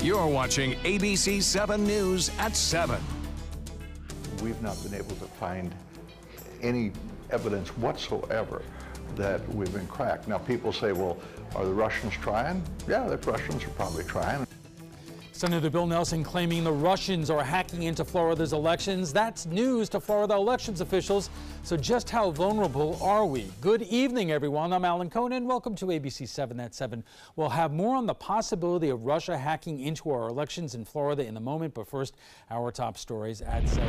You're watching ABC7 News at 7. We've not been able to find any evidence whatsoever that we've been cracked. Now, people say, well, are the Russians trying? Yeah, the Russians are probably trying. Senator Bill Nelson claiming the Russians are hacking into Florida's elections. That's news to Florida elections officials. So just how vulnerable are we? Good evening, everyone. I'm Alan Conan. Welcome to ABC 7 at 7. We'll have more on the possibility of Russia hacking into our elections in Florida in a moment. But first, our top stories at 7.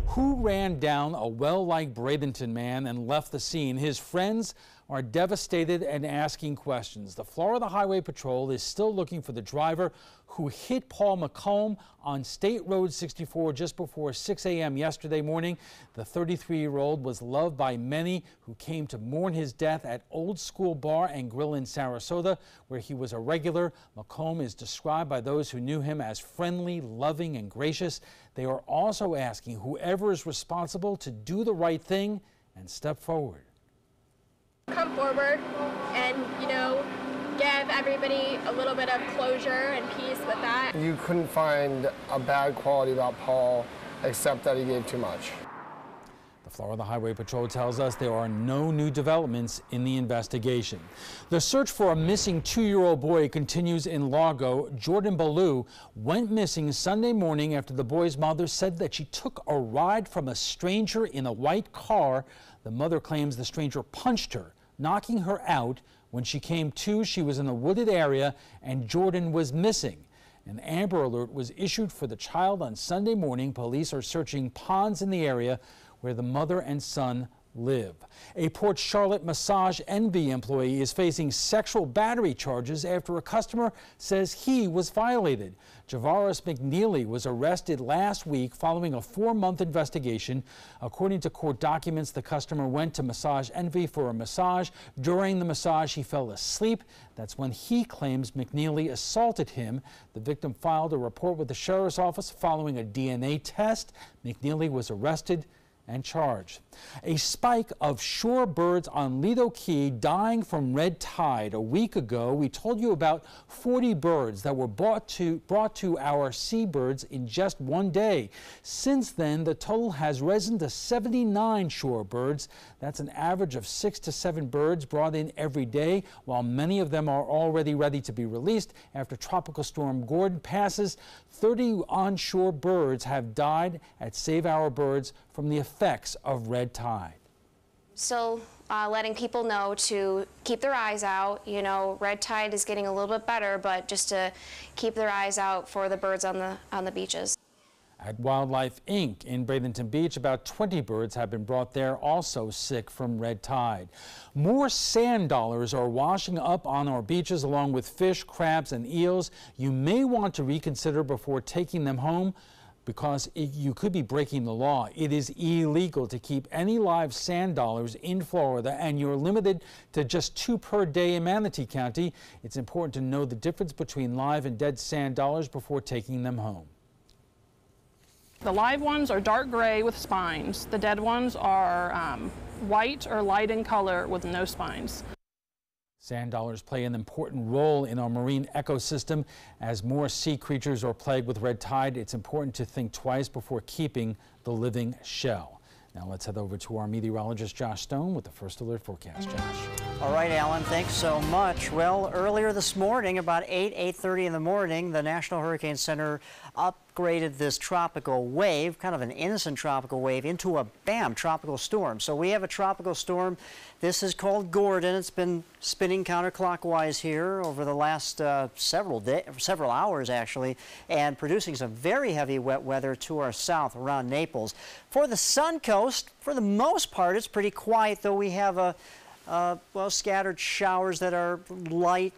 Who ran down a well-liked Bradenton man and left the scene? His friends are devastated and asking questions. The Florida Highway Patrol is still looking for the driver who hit Paul McComb on State Road 64 just before 6 a.m. yesterday morning. The 33-year-old was loved by many who came to mourn his death at Old School Bar and Grill in Sarasota, where he was a regular. McComb is described by those who knew him as friendly, loving, and gracious. They are also asking whoever is responsible to do the right thing and step forward. Come forward and, give everybody a little bit of closure and peace with that. You couldn't find a bad quality about Paul except that he gave too much. The Florida Highway Patrol tells us there are no new developments in the investigation. The search for a missing 2-year-old boy continues in Largo. Jordan Ballou went missing Sunday morning after the boy's mother said that she took a ride from a stranger in a white car. The mother claims the stranger punched her, knocking her out. When she came to, she was in a wooded area and Jordan was missing. An Amber Alert was issued for the child on Sunday morning. Police are searching ponds in the area where the mother and son live. A Port Charlotte Massage Envy employee is facing sexual battery charges after a customer says he was violated. Javaris McNeely was arrested last week following a 4-month investigation. According to court documents, the customer went to Massage Envy for a massage. During the massage, he fell asleep. That's when he claims McNeely assaulted him. The victim filed a report with the sheriff's office following a DNA test. McNeely was arrested and charged. A spike of shorebirds on Lido Key dying from red tide. A week ago, we told you about 40 birds that were brought to our seabirds in just one day. Since then, the total has risen to 79 shorebirds. That's an average of 6 to 7 birds brought in every day, while many of them are already ready to be released. After Tropical Storm Gordon passes, 30 onshore birds have died at Save Our Birds from the effects of red tide. Still letting people know to keep their eyes out. Red tide is getting a little bit better, but just to keep their eyes out for the birds on the beaches. At Wildlife Inc. in Bradenton Beach, about 20 birds have been brought there, also sick from red tide. More sand dollars are washing up on our beaches along with fish, crabs, and eels. You may want to reconsider before taking them home, because you could be breaking the law. It is illegal to keep any live sand dollars in Florida, and you're limited to just 2 per day in Manatee County. It's important to know the difference between live and dead sand dollars before taking them home. The live ones are dark gray with spines. The dead ones are white or light in color with no spines. Sand dollars play an important role in our marine ecosystem. As more sea creatures are plagued with red tide, it's important to think twice before keeping the living shell. Now let's head over to our meteorologist Josh Stone with the First Alert forecast. Josh. All right, Alan, thanks so much. Well, earlier this morning, about 8:30 in the morning, the National Hurricane Center upgraded this tropical wave, kind of an innocent tropical wave, into a BAM tropical storm. So we have a tropical storm. This is called Gordon. It's been spinning counterclockwise here over the last several hours, actually, and producing some very heavy wet weather to our south around Naples. For the Sun Coast, for the most part, it's pretty quiet, though we have scattered showers that are light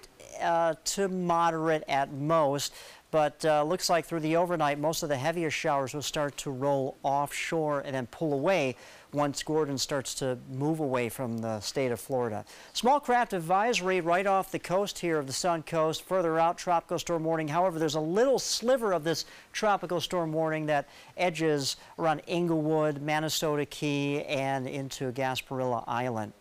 to moderate at most. But looks like through the overnight, most of the heavier showers will start to roll offshore and then pull away once Gordon starts to move away from the state of Florida. Small craft advisory right off the coast here of the Sun Coast. Further out, tropical storm warning. However, there's a little sliver of this tropical storm warning that edges around Inglewood, Minnesota Key, and into Gasparilla Island.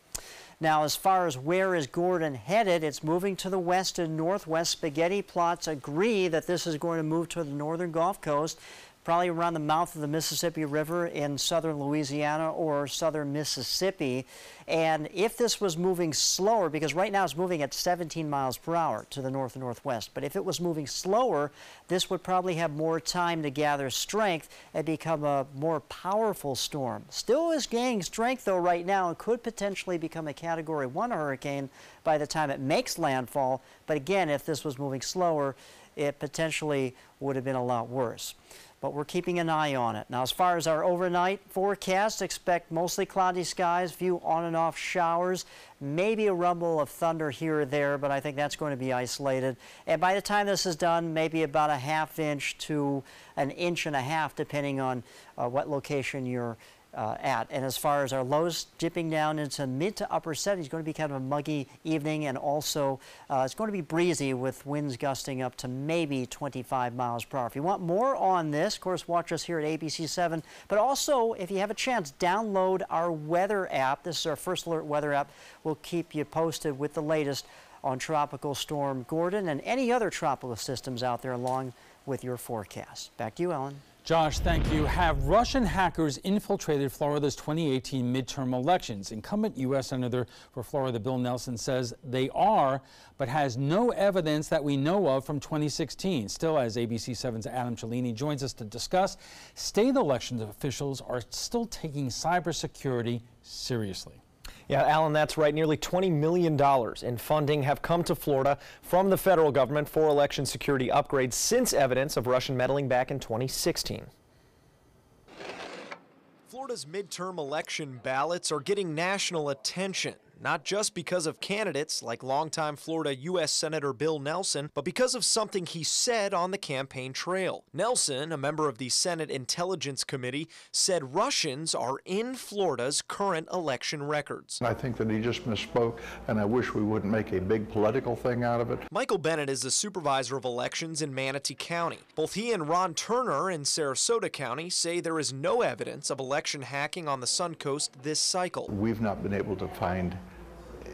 Now, as far as where is Gordon headed, it's moving to the west and northwest. Spaghetti plots agree that this is going to move to the northern Gulf Coast, probably around the mouth of the Mississippi River in southern Louisiana or southern Mississippi. And if this was moving slower, because right now it's moving at 17 miles per hour to the north and northwest, but if it was moving slower, this would probably have more time to gather strength and become a more powerful storm. Still is gaining strength though right now and could potentially become a Category 1 hurricane by the time it makes landfall. But again, if this was moving slower, it potentially would have been a lot worse. But we're keeping an eye on it. Now, as far as our overnight forecast, expect mostly cloudy skies, few on and off showers, maybe a rumble of thunder here or there, but I think that's going to be isolated. And by the time this is done, maybe about a ½ inch to an inch and a half, depending on what location you're at. And as far as our lows, dipping down into mid to upper 70s, going to be kind of a muggy evening, and also it's going to be breezy with winds gusting up to maybe 25 miles per hour. If you want more on this, of course, watch us here at ABC7, but also if you have a chance, download our weather app. This is our First Alert weather app. We'll keep you posted with the latest on Tropical Storm Gordon and any other tropical systems out there along with your forecast. Back to you, Ellen. Josh, thank you. Have Russian hackers infiltrated Florida's 2018 midterm elections? Incumbent U.S. Senator for Florida Bill Nelson says they are, but has no evidence that we know of from 2016. Still, as ABC7's Adam Cellini joins us to discuss, state elections officials are still taking cybersecurity seriously. Yeah, Alan, that's right. Nearly $20 million in funding have come to Florida from the federal government for election security upgrades since evidence of Russian meddling back in 2016. Florida's midterm election ballots are getting national attention, not just because of candidates like longtime Florida U.S. Senator Bill Nelson, but because of something he said on the campaign trail. Nelson, a member of the Senate Intelligence Committee, said Russians are in Florida's current election records. I think that he just misspoke, and I wish we wouldn't make a big political thing out of it. Michael Bennett is the supervisor of elections in Manatee County. Both he and Ron Turner in Sarasota County say there is no evidence of election hacking on the Suncoast this cycle. We've not been able to find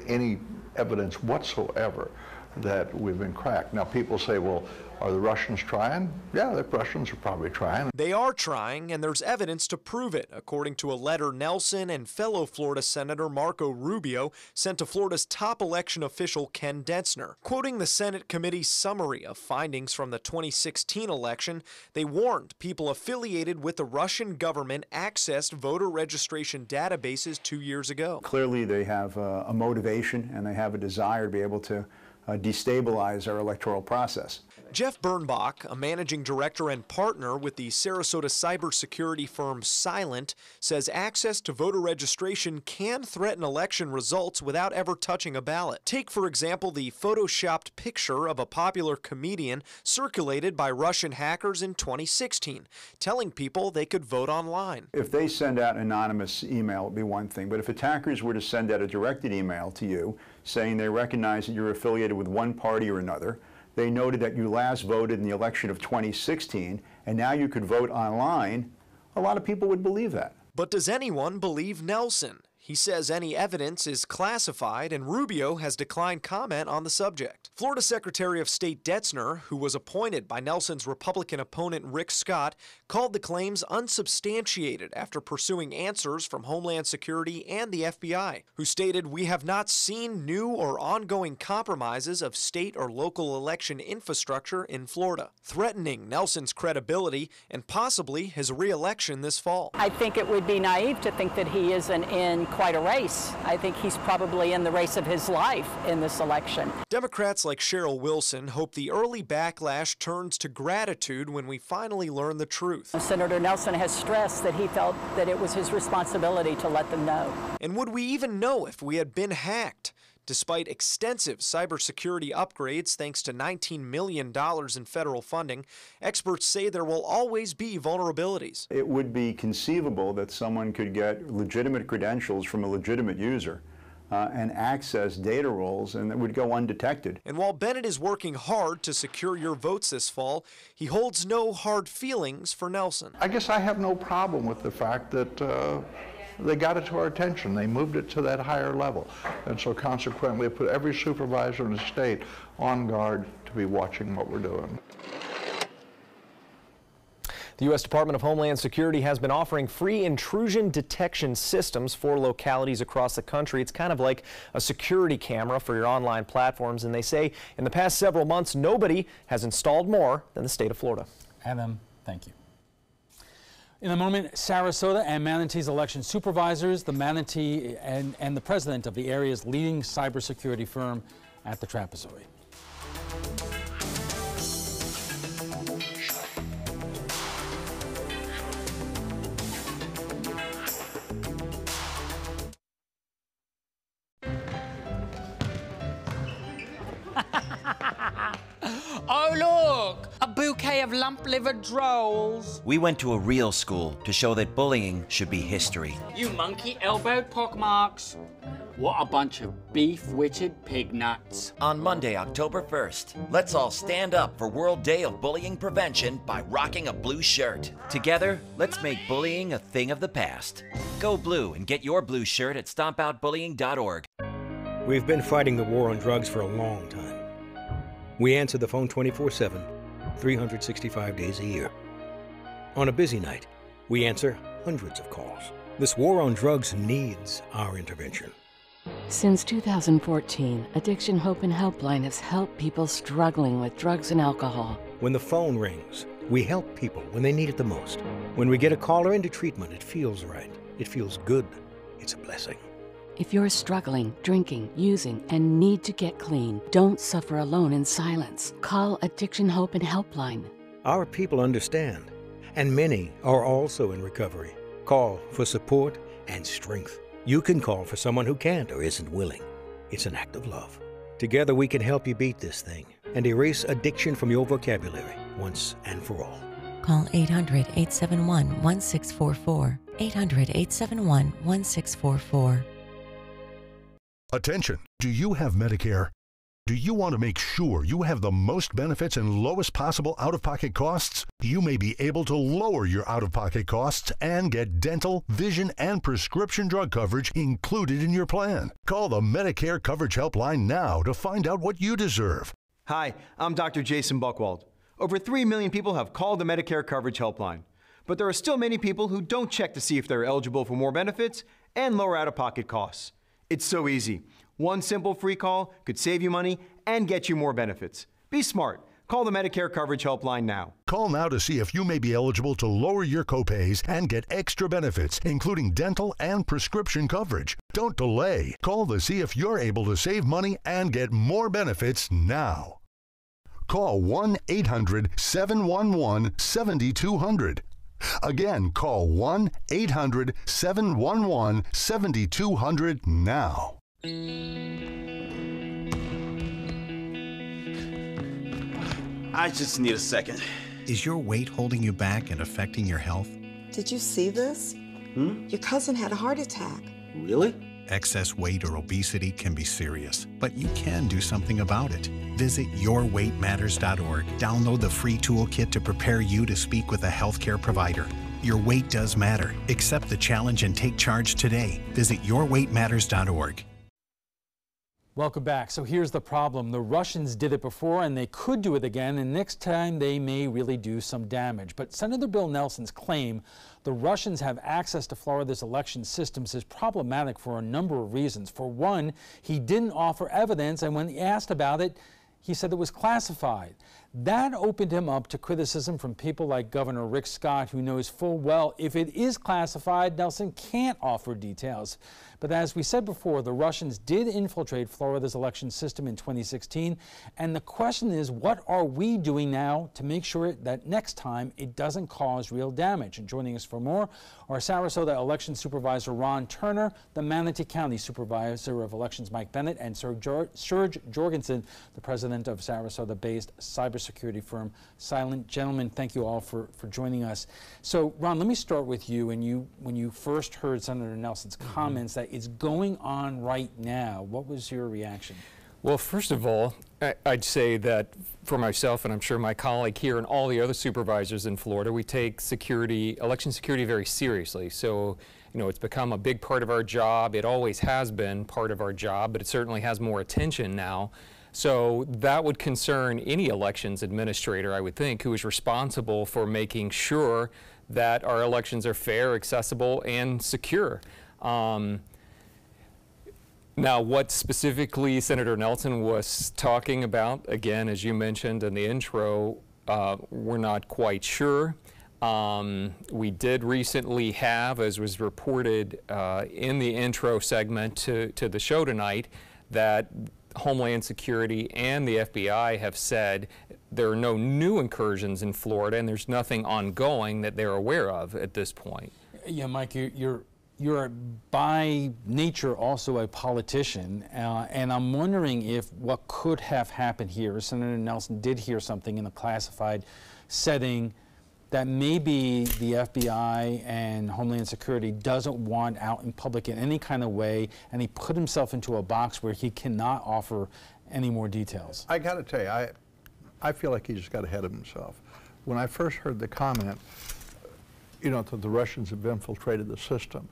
any evidence whatsoever that we've been cracked. Now, people say, well, are the Russians trying? Yeah, the Russians are probably trying. They are trying, and there's evidence to prove it, according to a letter Nelson and fellow Florida Senator Marco Rubio sent to Florida's top election official Ken Dentzner. Quoting the Senate committee's summary of findings from the 2016 election, they warned people affiliated with the Russian government accessed voter registration databases 2 years ago. Clearly, they have a motivation and they have a desire to be able to destabilize our electoral process. Jeff Birnbach, a managing director and partner with the Sarasota cybersecurity firm Silent, says access to voter registration can threaten election results without ever touching a ballot. Take, for example, the photoshopped picture of a popular comedian circulated by Russian hackers in 2016, telling people they could vote online. If they send out anonymous email, it would be one thing, but if attackers were to send out a directed email to you saying they recognize that you're affiliated with one party or another, they noted that you last voted in the election of 2016, and now you could vote online, a lot of people would believe that. But does anyone believe Nelson? He says any evidence is classified, and Rubio has declined comment on the subject. Florida Secretary of State Dentzner, who was appointed by Nelson's Republican opponent Rick Scott, called the claims unsubstantiated after pursuing answers from Homeland Security and the FBI, who stated, "We have not seen new or ongoing compromises of state or local election infrastructure in Florida," threatening Nelson's credibility and possibly his re-election this fall. I think it would be naive to think that he isn't in quite a race. I think he's probably in the race of his life in this election. Democrats like Cheryl Wilson hope the early backlash turns to gratitude when we finally learn the truth. Senator Nelson has stressed that he felt that it was his responsibility to let them know. And would we even know if we had been hacked? Despite extensive cybersecurity upgrades thanks to $19 million in federal funding, experts say there will always be vulnerabilities. It would be conceivable that someone could get legitimate credentials from a legitimate user and access data rolls, and that would go undetected. And while Bennett is working hard to secure your votes this fall, he holds no hard feelings for Nelson. I guess I have no problem with the fact that they got it to our attention. They moved it to that higher level. And so consequently, put every supervisor in the state on guard to be watching what we're doing. The U.S. Department of Homeland Security has been offering free intrusion detection systems for localities across the country. It's kind of like a security camera for your online platforms, and they say in the past several months, nobody has installed more than the state of Florida. Adam, thank you. In a moment, Sarasota and Manatee's election supervisors, the Manatee and the president of the area's leading cybersecurity firm at the trapezoid. Oh, look! A bouquet of lump-livered drolls. We went to a real school to show that bullying should be history. You monkey-elbowed pockmarks. What a bunch of beef-witted pig nuts. On Monday, October 1st, let's all stand up for World Day of Bullying Prevention by rocking a blue shirt. Together, let's make bullying a thing of the past. Go blue and get your blue shirt at stompoutbullying.org. We've been fighting the war on drugs for a long time. We answer the phone 24/7, 365 days a year. On a busy night, we answer hundreds of calls. This war on drugs needs our intervention. Since 2014, Addiction Hope and Helpline has helped people struggling with drugs and alcohol. When the phone rings, we help people when they need it the most. When we get a caller into treatment, it feels right. It feels good. It's a blessing. If you're struggling, drinking, using, and need to get clean, don't suffer alone in silence. Call Addiction Hope and Helpline. Our people understand, and many are also in recovery. Call for support and strength. You can call for someone who can't or isn't willing. It's an act of love. Together we can help you beat this thing and erase addiction from your vocabulary once and for all. Call 800-871-1644. 800-871-1644. Attention! Do you have Medicare? Do you want to make sure you have the most benefits and lowest possible out-of-pocket costs? You may be able to lower your out-of-pocket costs and get dental, vision, and prescription drug coverage included in your plan. Call the Medicare Coverage Helpline now to find out what you deserve. Hi, I'm Dr. Jason Buchwald. Over 3 million people have called the Medicare Coverage Helpline, but there are still many people who don't check to see if they're eligible for more benefits and lower out-of-pocket costs. It's so easy. One simple free call could save you money and get you more benefits. Be smart. Call the Medicare Coverage Helpline now. Call now to see if you may be eligible to lower your copays and get extra benefits, including dental and prescription coverage. Don't delay. Call to see if you're able to save money and get more benefits now. Call 1-800-711-7200. Again, call 1-800-711-7200 now. I just need a second. Is your weight holding you back and affecting your health? Did you see this? Your cousin had a heart attack. Really? Excess weight or obesity can be serious, but you can do something about it. Visit yourweightmatters.org. Download the free toolkit to prepare you to speak with a healthcare provider. Your weight does matter. Accept the challenge and take charge today. Visit yourweightmatters.org. Welcome back. So here's the problem. The Russians did it before and they could do it again, and next time they may really do some damage. But Senator Bill Nelson's claim the Russians have access to Florida's election systems is problematic for a number of reasons. For one, he didn't offer evidence, and when he asked about it, he said it was classified. That opened him up to criticism from people like Governor Rick Scott, who knows full well if it is classified, Nelson can't offer details. But as we said before, the Russians did infiltrate Florida's election system in 2016, and the question is, what are we doing now to make sure that next time it doesn't cause real damage? And joining us for more are Sarasota Election Supervisor Ron Turner, the Manatee County Supervisor of Elections Mike Bennett, and Serge Jorgensen, the president of Sarasota-based cybersecurity firm Silent. Gentlemen, thank you all for joining us. So, Ron, let me start with you. And when you first heard Senator Nelson's comments that it's going on right now, what was your reaction? Well, first of all, I'd say that for myself, and I'm sure my colleague here and all the other supervisors in Florida, we take security, election security, very seriously. So, you know, it's become a big part of our job. It always has been part of our job, but it certainly has more attention now. So that would concern any elections administrator, I would think, who is responsible for making sure that our elections are fair, accessible, and secure. Now, what specifically Senator Nelson was talking about, again, as you mentioned in the intro, we're not quite sure. We did recently have, as was reported in the intro segment to the show tonight, that Homeland Security and the FBI have said there are no new incursions in Florida and there's nothing ongoing that they're aware of at this point. Yeah, Mike, you're by nature also a politician, and I'm wondering if what could have happened here, Senator Nelson did hear something in a classified setting that maybe the FBI and Homeland Security doesn't want out in public in any kind of way, and he put himself into a box where he cannot offer any more details. I got to tell you, I feel like he just got ahead of himself. When I first heard the comment, you know, that the Russians have infiltrated the system,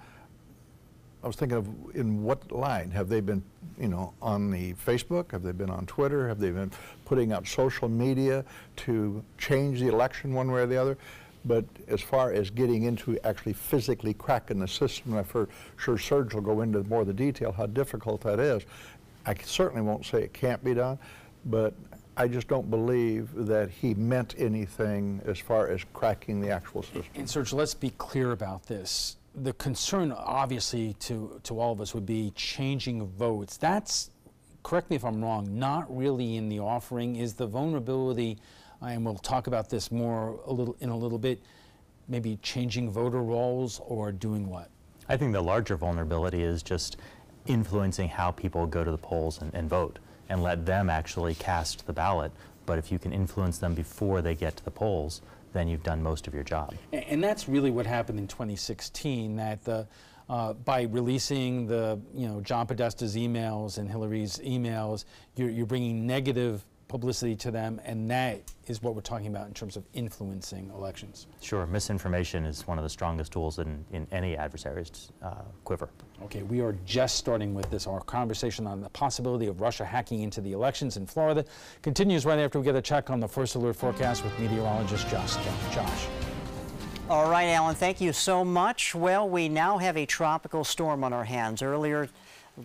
I was thinking of in what line? Have they been, you know, on the Facebook? Have they been on Twitter? Have they been putting out social media to change the election one way or the other? But as far as getting into actually physically cracking the system, and I'm sure Serge will go into more of the detail how difficult that is. I certainly won't say it can't be done, but I just don't believe that he meant anything as far as cracking the actual system. And Serge, let's be clear about this. The concern, obviously, to all of us would be changing votes. That's, correct me if I'm wrong, not really in the offering. Is the vulnerability, and we'll talk about this more in a little bit, maybe changing voter rolls or doing what? I think the larger vulnerability is just influencing how people go to the polls and vote, and let them actually cast the ballot. But if you can influence them before they get to the polls, then you've done most of your job. And that's really what happened in 2016, that by releasing the, John Podesta's emails and Hillary's emails, you're bringing negative publicity to them, and that is what we're talking about in terms of influencing elections. Sure, misinformation is one of the strongest tools in any adversary's quiver. Okay, we are just starting with this. Our conversation on the possibility of Russia hacking into the elections in Florida continues right after we get a check on the first alert forecast with meteorologist Josh. All right, Alan, thank you so much. Well, we now have a tropical storm on our hands. Earlier,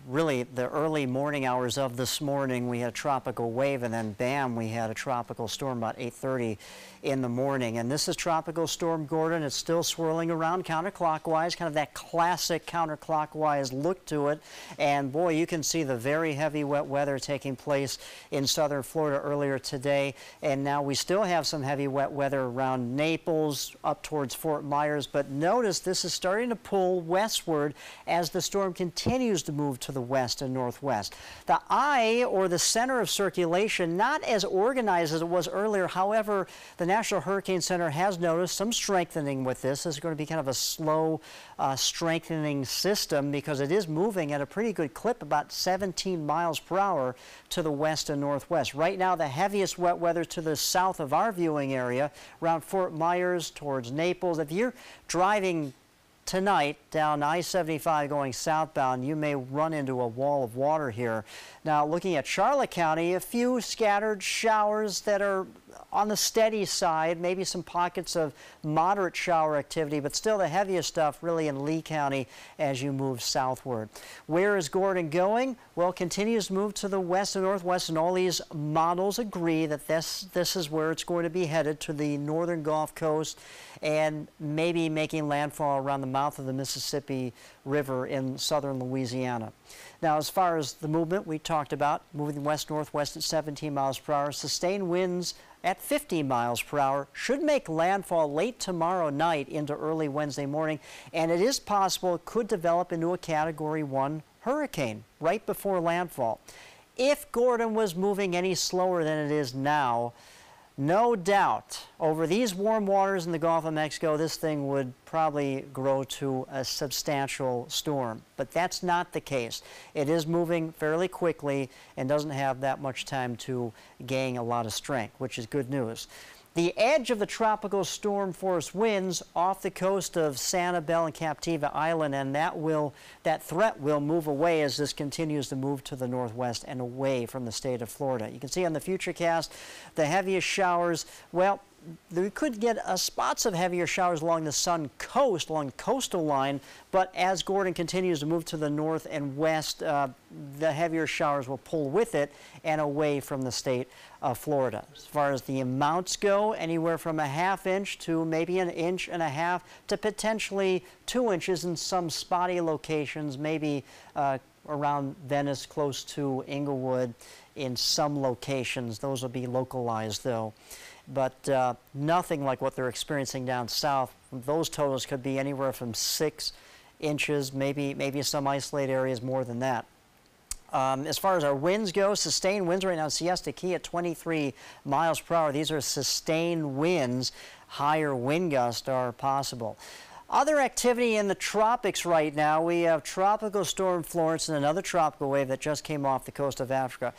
really the early morning hours of this morning, we had a tropical wave, and then bam, we had a tropical storm about 8:30 in the morning. And this is Tropical Storm Gordon. It's still swirling around counterclockwise, kind of that classic counterclockwise look to it. And boy, you can see the very heavy wet weather taking place in southern Florida earlier today. And now we still have some heavy wet weather around Naples, up towards Fort Myers. But notice this is starting to pull westward as the storm continues to move to the west and northwest. The eye, or the center of circulation, not as organized as it was earlier. However, the National Hurricane Center has noticed some strengthening with this. This is going to be kind of a slow strengthening system because it is moving at a pretty good clip, about 17 miles per hour to the west and northwest. Right now, the heaviest wet weather to the south of our viewing area, around Fort Myers towards Naples. If you're driving tonight down I-75 going southbound, you may run into a wall of water here. Now, looking at Charlotte County, a few scattered showers that are on the steady side, maybe some pockets of moderate shower activity, but still the heaviest stuff really in Lee County as you move southward. Where is Gordon going? Well, continues to move to the west and northwest, and all these models agree that this is where it's going to be headed, to the northern Gulf Coast, and maybe making landfall around the mouth of the Mississippi River in southern Louisiana. Now, as far as the movement we talked about, moving west-northwest at 17 miles per hour, sustained winds at 50 miles per hour, should make landfall late tomorrow night into early Wednesday morning, and it is possible it could develop into a Category 1 hurricane right before landfall. If Gordon was moving any slower than it is now, No doubt, over these warm waters in the Gulf of Mexico, this thing would probably grow to a substantial storm. But that's not the case. It is moving fairly quickly and doesn't have that much time to gain a lot of strength, which is good news. The edge of the tropical storm force winds off the coast of Sanibel and Captiva Island, and that threat will move away as this continues to move to the northwest and away from the state of Florida. You can see on the futurecast the heaviest showers. Well, we could get spots of heavier showers along the sun coast, along the coastal line, but as Gordon continues to move to the north and west, the heavier showers will pull with it and away from the state of Florida. As far as the amounts go, anywhere from a ½ inch to maybe 1.5 inches to potentially 2 inches in some spotty locations, maybe around Venice, close to Inglewood in some locations. Those will be localized though. But nothing like what they're experiencing down south. Those totals could be anywhere from 6 inches, maybe some isolated areas more than that. As far as our winds go, sustained winds right now in Siesta Key at 23 miles per hour. These are sustained winds. Higher wind gusts are possible. Other activity in the tropics right now, we have Tropical Storm Florence and another tropical wave that just came off the coast of Africa.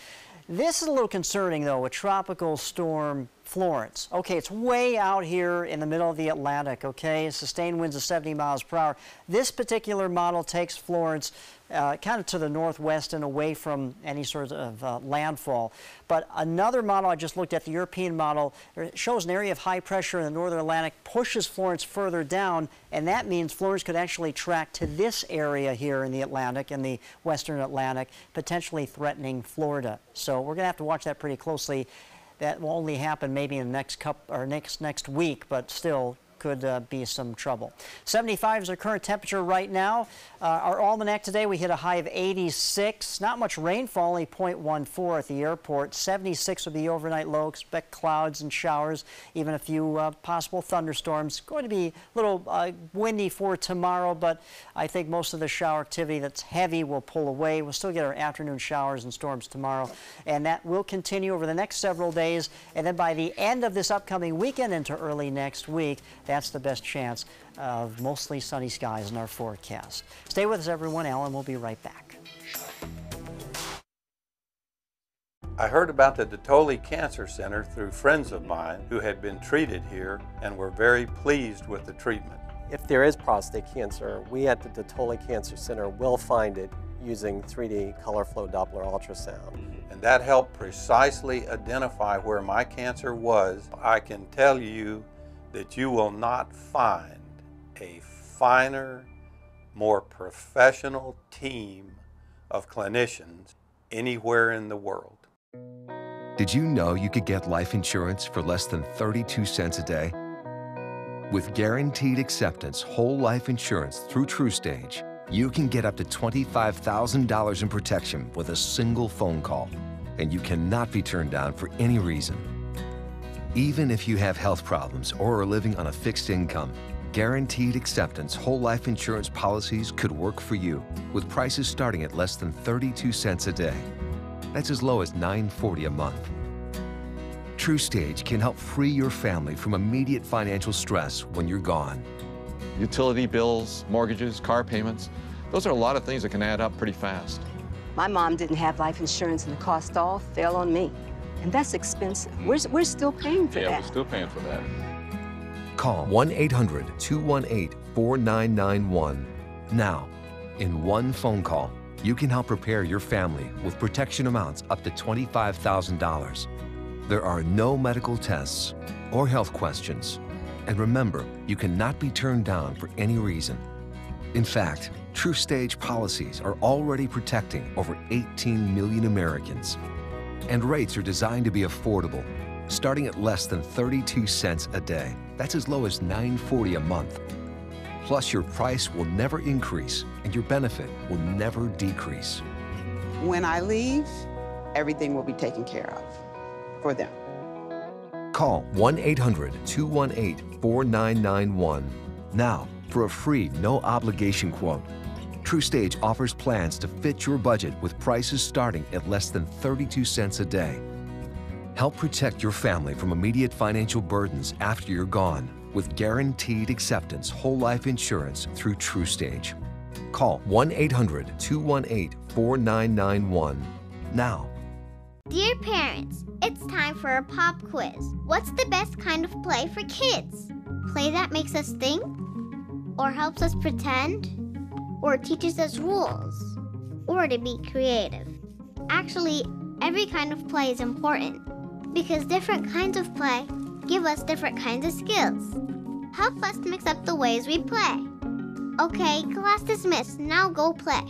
This is a little concerning, though, with Tropical Storm Florence. Okay, it's way out here in the middle of the Atlantic, okay? Sustained winds of 70 miles per hour. This particular model takes Florence kind of to the northwest and away from any sort of landfall. But another model I just looked at, the European model, shows an area of high pressure in the northern Atlantic, pushes Florence further down, and that means Florence could actually track to this area here in the Atlantic, in the western Atlantic, potentially threatening Florida. So we're going to have to watch that pretty closely. That will only happen maybe in the next week, but still could be some trouble. 75 is our current temperature right now. Our almanac today, we hit a high of 86. Not much rainfall, only 0.14 at the airport. 76 will be overnight low. Expect clouds and showers, even a few possible thunderstorms. Going to be a little windy for tomorrow, but I think most of the shower activity that's heavy will pull away. We'll still get our afternoon showers and storms tomorrow, and that will continue over the next several days. And then by the end of this upcoming weekend into early next week, that's the best chance of mostly sunny skies in our forecast. Stay with us, everyone. Alan will be right back. I heard about the Dotoli Cancer Center through friends of mine who had been treated here and were very pleased with the treatment. If there is prostate cancer, we at the Dotoli Cancer Center will find it using 3D color flow Doppler ultrasound. And that helped precisely identify where my cancer was. I can tell you that you will not find a finer, more professional team of clinicians anywhere in the world. Did you know you could get life insurance for less than 32 cents a day? With guaranteed acceptance whole life insurance through TrueStage, you can get up to $25,000 in protection with a single phone call, and you cannot be turned down for any reason. Even if you have health problems or are living on a fixed income, guaranteed acceptance whole life insurance policies could work for you, with prices starting at less than 32 cents a day. That's as low as $9.40 a month. TrueStage can help free your family from immediate financial stress when you're gone. Utility bills, mortgages, car payments, those are a lot of things that can add up pretty fast. My mom didn't have life insurance and the cost all fell on me. And that's expensive. We're still paying for that. Yeah, we're still paying for that. Call 1-800-218-4991. Now, in one phone call, you can help prepare your family with protection amounts up to $25,000. There are no medical tests or health questions. And remember, you cannot be turned down for any reason. In fact, TrueStage policies are already protecting over 18 million Americans. And rates are designed to be affordable, starting at less than 32 cents a day. That's as low as $9.40 a month. Plus, your price will never increase and your benefit will never decrease. When I leave, everything will be taken care of for them. Call 1-800-218-4991 now for a free, no-obligation quote. TrueStage offers plans to fit your budget with prices starting at less than 32 cents a day. Help protect your family from immediate financial burdens after you're gone with guaranteed acceptance whole life insurance through TruStage. Call 1-800-218-4991 now. Dear parents, it's time for a pop quiz. What's the best kind of play for kids? Play that makes us think? Or helps us pretend? Or teaches us rules? Or to be creative? Actually, every kind of play is important because different kinds of play give us different kinds of skills. Help us mix up the ways we play. Okay, class dismissed. Now go play.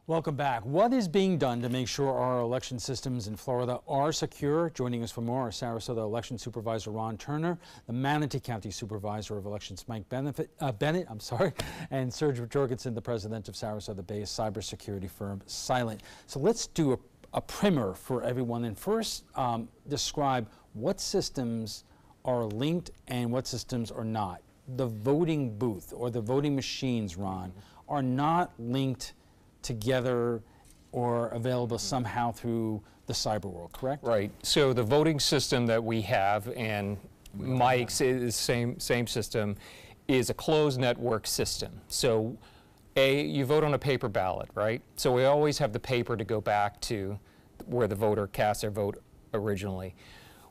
Welcome back. What is being done to make sure our election systems in Florida are secure? Joining us for more are Sarasota Election Supervisor Ron Turner, the Manatee County Supervisor of Elections Mike Bennett, and Serge Jorgensen, the president of Sarasota-based cybersecurity firm Silent. So let's do a primer for everyone, and first describe what systems are linked and what systems are not. The voting booth or the voting machines, Ron, are not linked together or available somehow through the cyber world, correct? Right. So the voting system that we have, and Mike's is same system, is a closed network system. So you vote on a paper ballot, right? So we always have the paper to go back to where the voter cast their vote originally.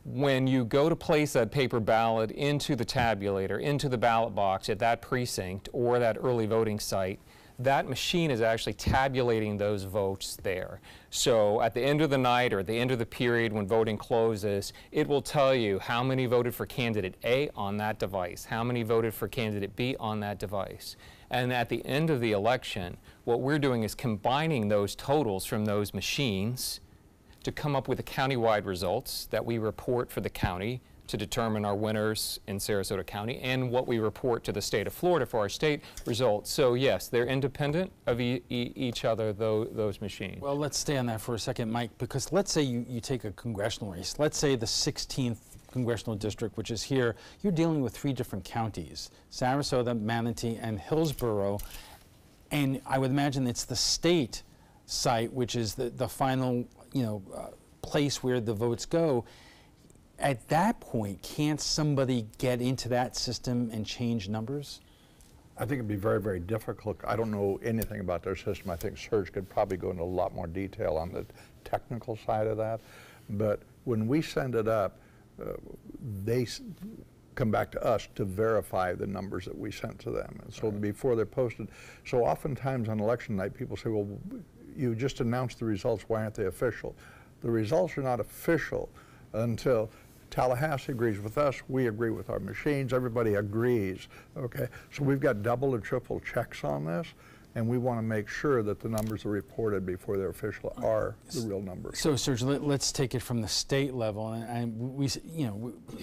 When you go to place that paper ballot into the tabulator, into the ballot box at that precinct or that early voting site, that machine is actually tabulating those votes there. So at the end of the night or at the end of the period when voting closes, it will tell you how many voted for candidate A on that device, how many voted for candidate B on that device. And at the end of the election, what we're doing is combining those totals from those machines to come up with the countywide results that we report for the county to determine our winners in Sarasota County, and what we report to the state of Florida for our state results. So yes, they're independent of each other, those machines. Well, let's stay on that for a second, Mike, because let's say you take a congressional race. Let's say the 16th congressional district, which is here. You're dealing with 3 different counties, Sarasota, Manatee, and Hillsborough. And I would imagine it's the state site, which is the final place where the votes go. At that point, can't somebody get into that system and change numbers? I think it'd be very, very difficult. I don't know anything about their system. I think Serge could probably go into a lot more detail on the technical side of that. But when we send it up, they come back to us to verify the numbers that we sent to them. And so before they're posted, so oftentimes on election night, people say, well, you just announced the results, why aren't they official? The results are not official until Tallahassee agrees with us, we agree with our machines, everybody agrees, okay? So we've got double or triple checks on this, and we want to make sure that the numbers are reported before they're official are the real numbers. So, Serge, let's take it from the state level, and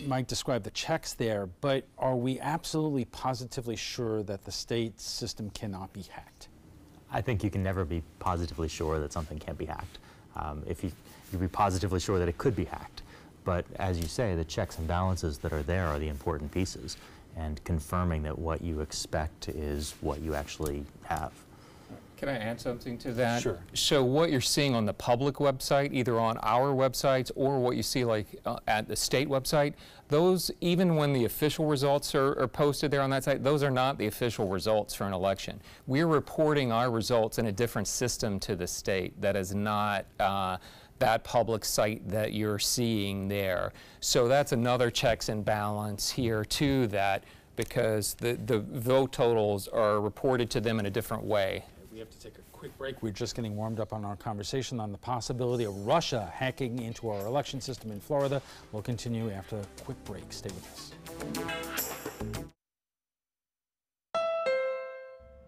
Mike described the checks there, but are we absolutely positively sure that the state system cannot be hacked? I think you can never be positively sure that something can't be hacked. You'd be positively sure that it could be hacked. But as you say, the checks and balances that are there are the important pieces, and confirming that what you expect is what you actually have. Can I add something to that? Sure. So what you're seeing on the public website, either on our websites or what you see like at the state website, those, even when the official results are posted there on that site, those are not the official results for an election. We're reporting our results in a different system to the state that is not that public site that you're seeing there. So that's another checks and balance here too, that because the vote totals are reported to them in a different way. We have to take a quick break. We're just getting warmed up on our conversation on the possibility of Russia hacking into our election system in Florida. We'll continue after a quick break. Stay with us.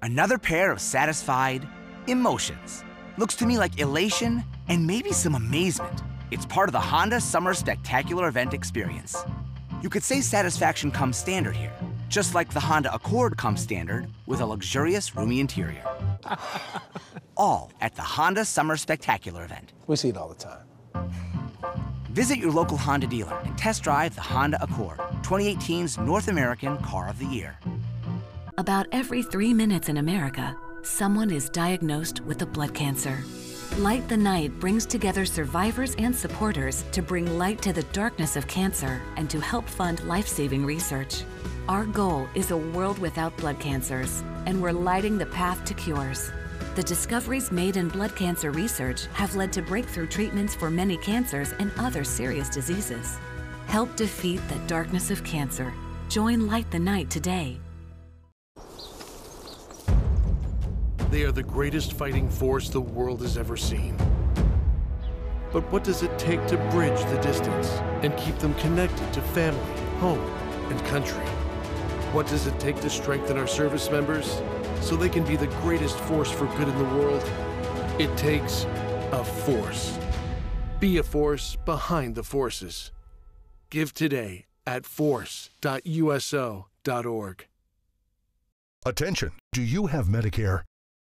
Another pair of satisfied emotions. Looks to me like elation and maybe some amazement. It's part of the Honda Summer Spectacular event experience. You could say satisfaction comes standard here, just like the Honda Accord comes standard with a luxurious, roomy interior. All at the Honda Summer Spectacular event. We see it all the time. Visit your local Honda dealer and test drive the Honda Accord, 2018's North American Car of the Year. About every 3 minutes in America, someone is diagnosed with a blood cancer. Light the Night brings together survivors and supporters to bring light to the darkness of cancer and to help fund life-saving research. Our goal is a world without blood cancers, and we're lighting the path to cures. The discoveries made in blood cancer research have led to breakthrough treatments for many cancers and other serious diseases. Help defeat the darkness of cancer. Join Light the Night today. They are the greatest fighting force the world has ever seen. But what does it take to bridge the distance and keep them connected to family, home, and country? What does it take to strengthen our service members so they can be the greatest force for good in the world? It takes a force. Be a force behind the forces. Give today at force.uso.org. Attention, do you have Medicare?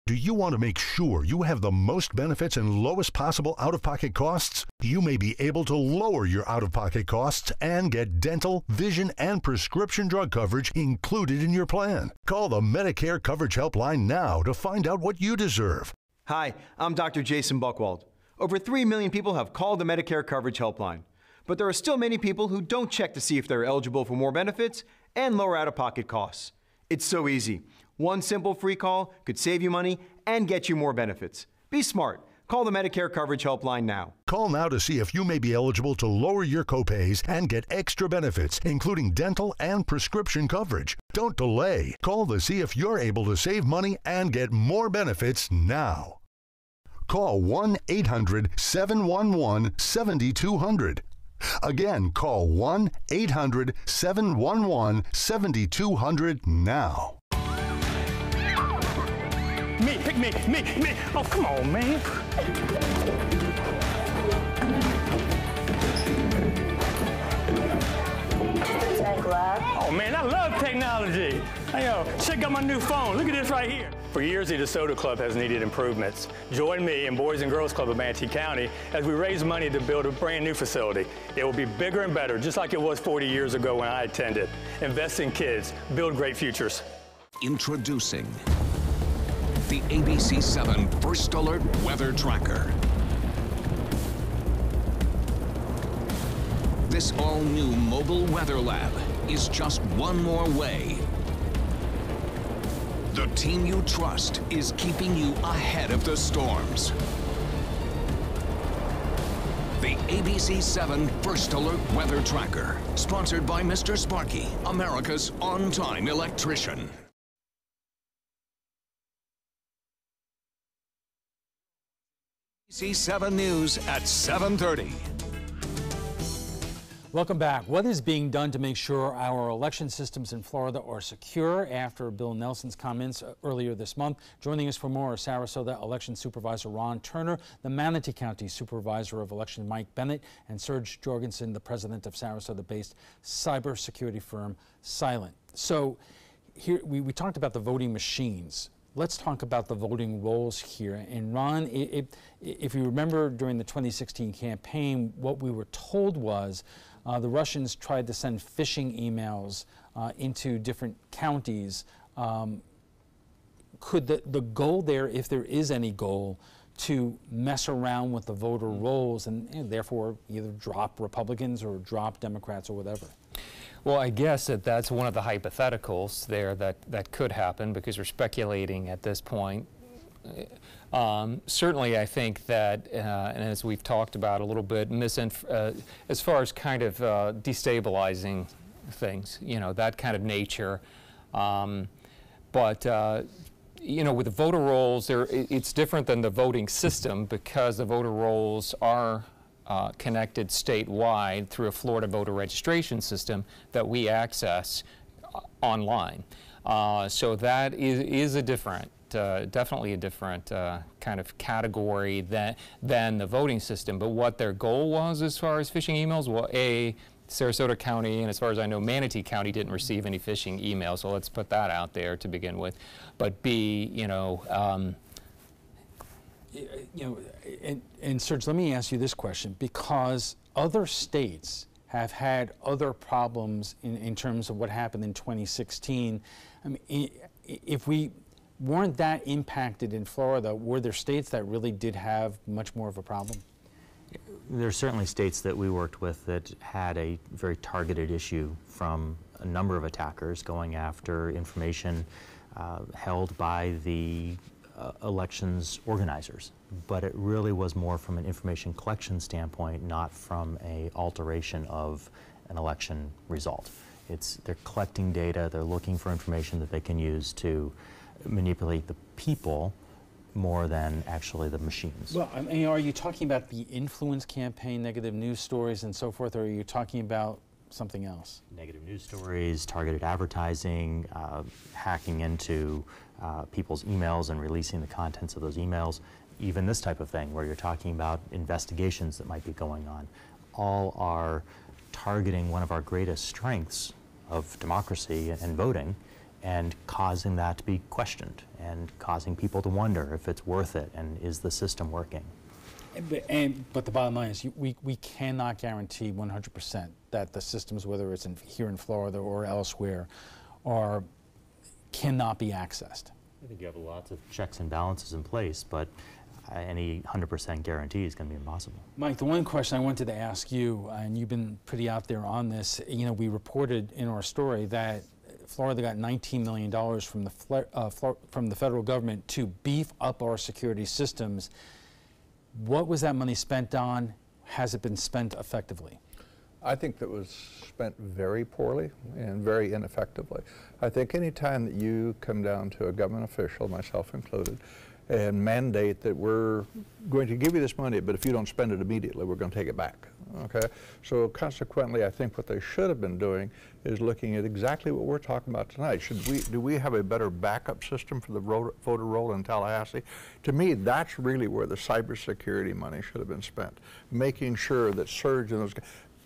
Do you want to make sure you have the most benefits and lowest possible out-of-pocket costs? You may be able to lower your out-of-pocket costs and get dental, vision, and prescription drug coverage included in your plan. Call the Medicare Coverage Helpline now to find out what you deserve. Hi, I'm Dr. Jason Buchwald. Over 3 million people have called the Medicare Coverage Helpline, but there are still many people who don't check to see if they're eligible for more benefits and lower out-of-pocket costs. It's so easy. One simple free call could save you money and get you more benefits. Be smart. Call the Medicare Coverage Helpline now. Call now to see if you may be eligible to lower your copays and get extra benefits, including dental and prescription coverage. Don't delay. Call to see if you're able to save money and get more benefits now. Call 1-800-711-7200. Again, call 1-800-711-7200 now. Me, pick me. Oh, come on, man. Oh, man, I love technology. Hey, yo, check out my new phone. Look at this right here. For years, the DeSoto Club has needed improvements. Join me and Boys and Girls Club of Manatee County as we raise money to build a brand new facility. It will be bigger and better, just like it was 40 years ago when I attended. Invest in kids. Build great futures. Introducing the ABC7 First Alert Weather Tracker. This all-new mobile weather lab is just one more way. The team you trust is keeping you ahead of the storms. The ABC7 First Alert Weather Tracker, sponsored by Mr. Sparky, America's on-time electrician. ABC7 News at 7:30. Welcome back. What is being done to make sure our election systems in Florida are secure after Bill Nelson's comments earlier this month? Joining us for more are Sarasota Election Supervisor Ron Turner, the Manatee County Supervisor of Election Mike Bennett, and Serge Jorgensen, the president of Sarasota-based cybersecurity firm Silent. So here we talked about the voting machines. Let's talk about the voting rolls here. And Ron, if you remember during the 2016 campaign, what we were told was the Russians tried to send phishing emails into different counties. Could the goal there, if there is any goal, to mess around with the voter rolls and therefore either drop Republicans or drop Democrats or whatever? Well, I guess that's one of the hypotheticals there that could happen, because we're speculating at this point. Certainly, I think that, and as we've talked about a little bit, as far as kind of destabilizing things, you know, that kind of nature. But you know, with the voter rolls, it's different than the voting system, because the voter rolls are connected statewide through a Florida voter registration system that we access online. So that is a different, definitely a different kind of category than the voting system. But what their goal was as far as phishing emails, well, A, Sarasota County, and as far as I know, Manatee County didn't receive any phishing emails, so let's put that out there to begin with. But B, you know, and Serge, let me ask you this question, because other states have had other problems in terms of what happened in 2016. I mean, if we weren't that impacted in Florida. Were there states that really did have much more of a problem? There are certainly states that we worked with that had a very targeted issue from a number of attackers going after information held by the elections organizers. But it really was more from an information collection standpoint, not from an alteration of an election result. They're collecting data, they're looking for information that they can use to manipulate the people more than actually the machines. Well, I mean, are you talking about the influence campaign, negative news stories and so forth, or are you talking about something else? Negative news stories, targeted advertising, hacking into people's emails and releasing the contents of those emails, even this type of thing where you're talking about investigations that might be going on, all are targeting one of our greatest strengths of democracy and voting, and causing that to be questioned and causing people to wonder if it's worth it and is the system working. But the bottom line is we cannot guarantee 100% that the systems, whether it's here in Florida or elsewhere, cannot be accessed. I think you have lots of checks and balances in place, but any 100% guarantee is going to be impossible. Mike, the one question I wanted to ask you, and you've been pretty out there on this, you know, we reported in our story that Florida got $19 million from the federal government to beef up our security systems. What was that money spent on? Has it been spent effectively? I think that was spent very poorly and very ineffectively. I think any time that you come down to a government official, myself included, and mandate that we're going to give you this money, but if you don't spend it immediately, we're going to take it back. Okay? So consequently, I think what they should have been doing is looking at exactly what we're talking about tonight. Do we have a better backup system for the voter roll in Tallahassee? To me, that's really where the cybersecurity money should have been spent, making sure that Serge and those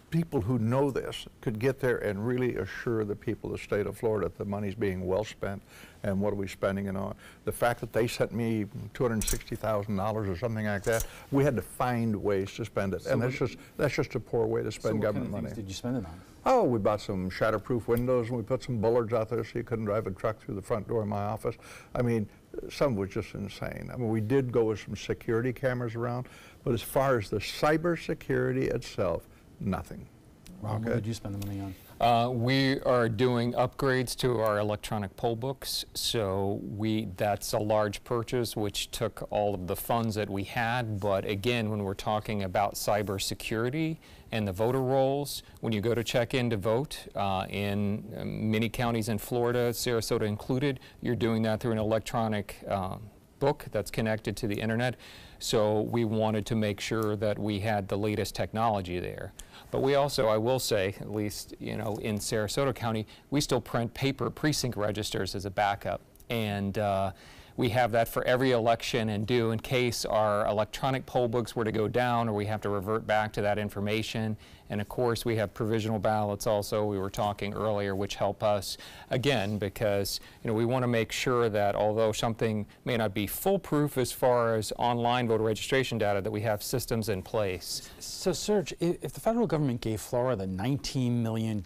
people who know this could get there and really assure the people of the state of Florida that the money's being well spent and what are we spending it on. The fact that they sent me $260,000 or something like that, we had to find ways to spend it. So and that's just a poor way to spend government money. What kind of things did you spend it on? Oh, we bought some shatterproof windows and we put some bullards out there so you couldn't drive a truck through the front door of my office. I mean, some was just insane. I mean, we did go with some security cameras around, but as far as the cybersecurity itself, nothing. Rob, what did you spend the money on? We are doing upgrades to our electronic poll books, so that's a large purchase which took all of the funds that we had. But again, when we're talking about cybersecurity and the voter rolls, when you go to check in to vote in many counties in Florida, Sarasota included, you're doing that through an electronic book that's connected to the internet. So we wanted to make sure that we had the latest technology there. But we also, I will say, at least, you know, in Sarasota County, we still print paper precinct registers as a backup. And we have that for every election and do in case our electronic poll books were to go down or we have to revert back to that information. And of course, we have provisional ballots also, we were talking earlier, which help us, again, because you know, we want to make sure that although something may not be foolproof as far as online voter registration data, that we have systems in place. So Serge, if the federal government gave Florida $19 million,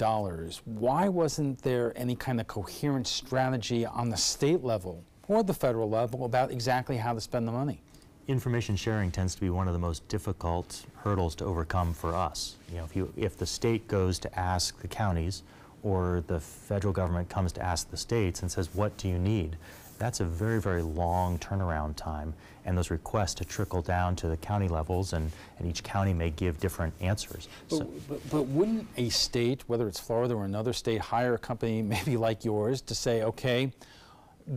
why wasn't there any kind of coherent strategy on the state level or the federal level about exactly how to spend the money? Information sharing tends to be one of the most difficult hurdles to overcome for us. You know, if the state goes to ask the counties or the federal government comes to ask the states and says, what do you need? That's a very, very long turnaround time, and those requests to trickle down to the county levels, and each county may give different answers. But wouldn't a state, whether it's Florida or another state, hire a company maybe like yours to say, okay,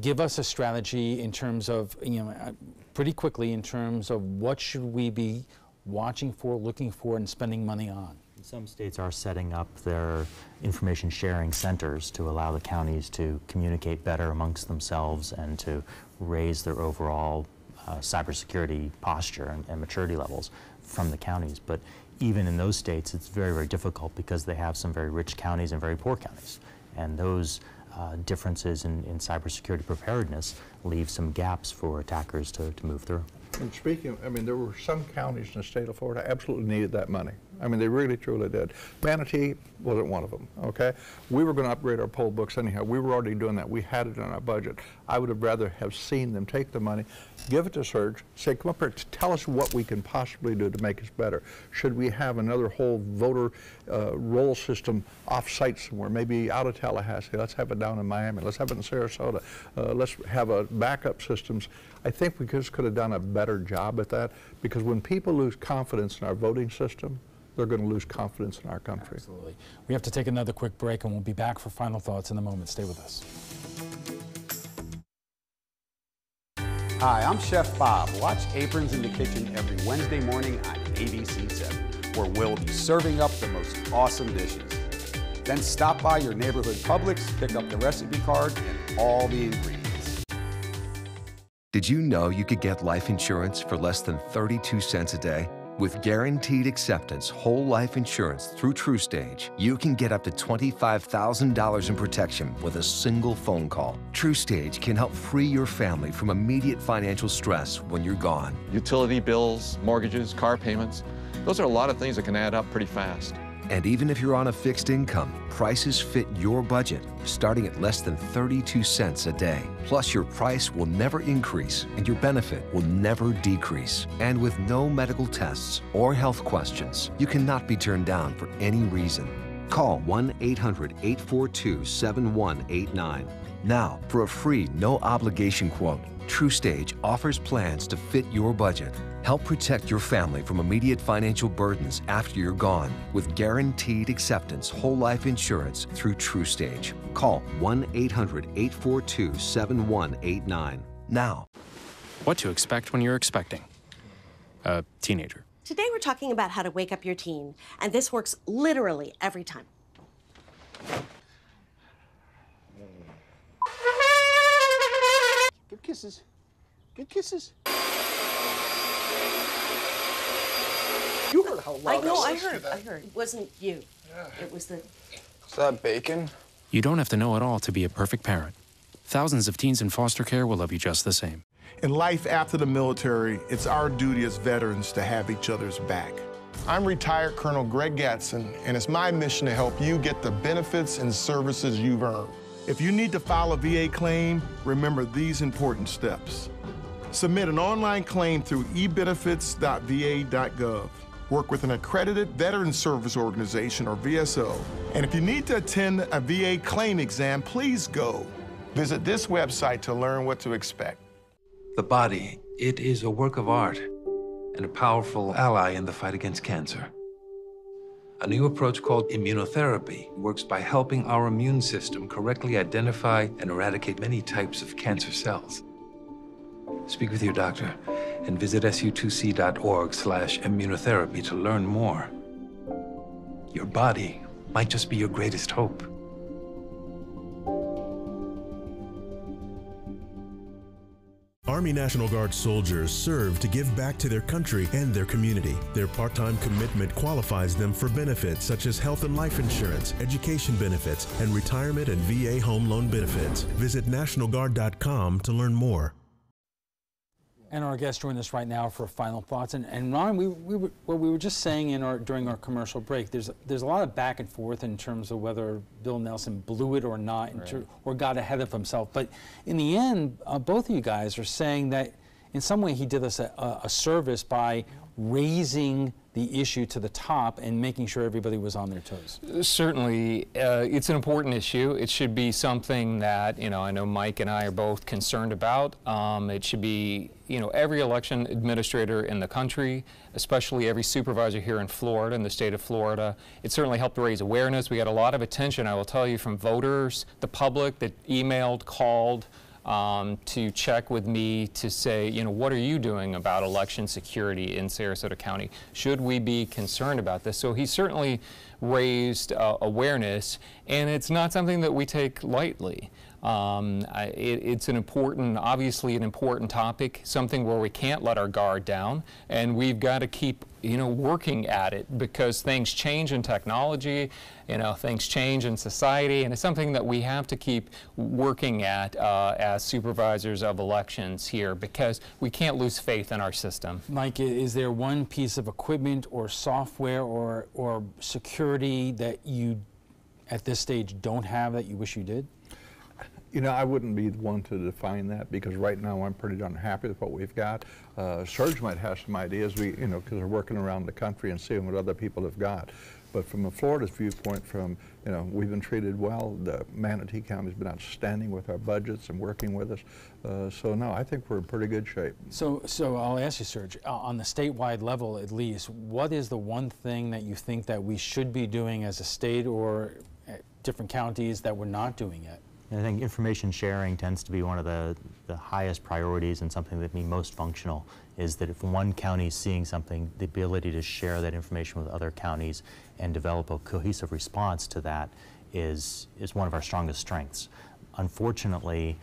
give us a strategy in terms of, you know, pretty quickly in terms of what should we be watching for, looking for, and spending money on? Some states are setting up their information sharing centers to allow the counties to communicate better amongst themselves and to raise their overall cybersecurity posture and maturity levels from the counties. But even in those states, it's very, very difficult because they have some very rich counties and very poor counties. And those differences in cybersecurity preparedness leave some gaps for attackers to move through. And speaking of, I mean, there were some counties in the state of Florida absolutely needed that money. I mean, they really, truly did. Manatee wasn't one of them, okay? We were going to upgrade our poll books anyhow. We were already doing that. We had it in our budget. I would have rather have seen them take the money, give it to Surge, say, come up here, tell us what we can possibly do to make us better. Should we have another whole voter roll system off-site somewhere, maybe out of Tallahassee? Let's have it down in Miami. Let's have it in Sarasota. Let's have a backup systems. I think we just could have done a better job at that, because when people lose confidence in our voting system, they're going to lose confidence in our country. Absolutely. We have to take another quick break, and we'll be back for final thoughts in a moment. Stay with us. Hi, I'm Chef Bob. Watch Aprons in the Kitchen every Wednesday morning on ABC7, where we'll be serving up the most awesome dishes. Then stop by your neighborhood Publix, pick up the recipe card and all the ingredients. Did you know you could get life insurance for less than 32 cents a day? With guaranteed acceptance whole life insurance through TruStage, you can get up to $25,000 in protection with a single phone call. TruStage can help free your family from immediate financial stress when you're gone. Utility bills, mortgages, car payments, those are a lot of things that can add up pretty fast. And even if you're on a fixed income, prices fit your budget, starting at less than 32 cents a day. Plus, your price will never increase and your benefit will never decrease. And with no medical tests or health questions, you cannot be turned down for any reason. Call 1-800-842-7189. Now, for a free, no-obligation quote, TruStage offers plans to fit your budget. Help protect your family from immediate financial burdens after you're gone with guaranteed acceptance whole life insurance through TruStage. Call 1-800-842-7189 now. What to expect when you're expecting a teenager. Today we're talking about how to wake up your teen, and this works literally every time. Good kisses. Good kisses. You heard how loud I heard. It wasn't you. Yeah. It was the... Is that bacon? You don't have to know it all to be a perfect parent. Thousands of teens in foster care will love you just the same. In life after the military, it's our duty as veterans to have each other's back. I'm retired Colonel Greg Gatson, and it's my mission to help you get the benefits and services you've earned. If you need to file a VA claim, remember these important steps. Submit an online claim through ebenefits.va.gov. Work with an accredited Veterans Service Organization, or VSO. And if you need to attend a VA claim exam, please go. Visit this website to learn what to expect. The body, it is a work of art and a powerful ally in the fight against cancer. A new approach called immunotherapy works by helping our immune system correctly identify and eradicate many types of cancer cells. Speak with your doctor and visit su2c.org/immunotherapy to learn more. Your body might just be your greatest hope. Army National Guard soldiers serve to give back to their country and their community. Their part-time commitment qualifies them for benefits such as health and life insurance, education benefits, and retirement and VA home loan benefits. Visit NationalGuard.com to learn more. And our guests join us right now for final thoughts. And Ron, we were just saying during our commercial break, there's a lot of back and forth in terms of whether Bill Nelson blew it or not, right, or got ahead of himself. But in the end, both of you guys are saying that in some way he did us a service by raising the issue to the top and making sure everybody was on their toes. Certainly, it's an important issue. It should be something that, I know Mike and I are both concerned about. It should be, every election administrator in the country, especially every supervisor here in Florida, in the state of Florida. It certainly helped to raise awareness. We got a lot of attention, I will tell you, from voters, the public that emailed, called, to check with me to say, what are you doing about election security in Sarasota County? Should we be concerned about this? So he certainly raised awareness, and it's not something that we take lightly. It's obviously an important topic, something where we can't let our guard down, and we've got to keep working at it, because things change in technology, things change in society, and it's something that we have to keep working at as supervisors of elections here, because we can't lose faith in our system. Mike, is there one piece of equipment or software or security that you at this stage don't have that you wish you did? I wouldn't be the one to define that, because right now I'm pretty darn happy with what we've got. Serge might have some ideas, because we're working around the country and seeing what other people have got. But from a Florida's viewpoint, we've been treated well. The Manatee County's been outstanding with our budgets and working with us. So no, I think we're in pretty good shape. So I'll ask you, Serge, on the statewide level at least, what is the one thing that you think that we should be doing as a state or different counties that we're not doing yet? I think information sharing tends to be one of the highest priorities, and something that be most functional is that if one county is seeing something, the ability to share that information with other counties and develop a cohesive response to that is one of our strongest strengths. Unfortunately,